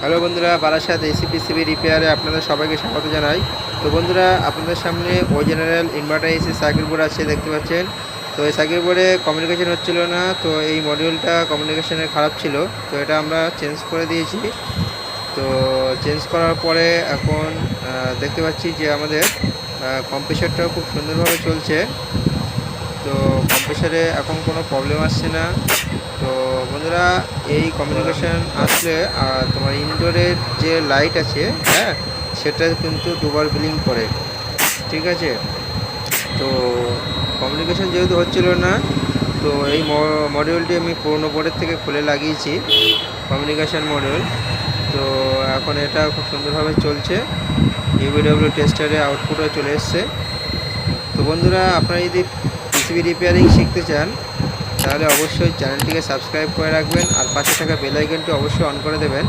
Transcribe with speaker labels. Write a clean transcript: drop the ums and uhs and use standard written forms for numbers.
Speaker 1: Hello বন্ধুরা, Barasat AC PCB রিপেয়ারে আপনাদের সবাইকে স্বাগত জানাই। তো বন্ধুরা, আপনাদের সামনে general inverter AC circuit board আছে, দেখতে পাচ্ছেন। তো এই সার্কিট বোর্ডে কমিউনিকেশন হচ্ছিল না, তো এই মডিউলটা কমিউনিকেশনের খারাপ ছিল, তো এটা আমরা চেঞ্জ করে দিয়েছি। তো চেঞ্জ করার পরে এখন দেখতে পাচ্ছি যে আমাদের কম্প্রেসারটাও খুব সুন্দরভাবে চলছে। তো কম্প্রেসারে এখন কোনো প্রবলেম আসছে না। তো বন্ধুরা, এই কমিউনিকেশন আসলে তোমার ইনডোরের যে লাইট আছে, হ্যাঁ, সেটা কিন্তু দুবার ব্লিং করে, ঠিক আছে। তো কমিউনিকেশন যেহেতু হচ্ছিল না, তো এই মডিউলটি আমি পুরোনো বোর্ডের থেকে খুলে লাগিয়েছি, কমিউনিকেশন মডিউল। তো এখন এটা খুব সুন্দরভাবে চলছে। ইউভিডব্লিউ টেস্টারে আউটপুটও চলে এসছে। তো বন্ধুরা, আপনারা যদি পিসিবি রিপেয়ারিং শিখতে চান, তাহলে অবশ্যই চ্যানেলটিকে সাবস্ক্রাইব করে রাখবেন আর পাশে থাকা বেল আইকনটি অবশ্যই অন করে দেবেন,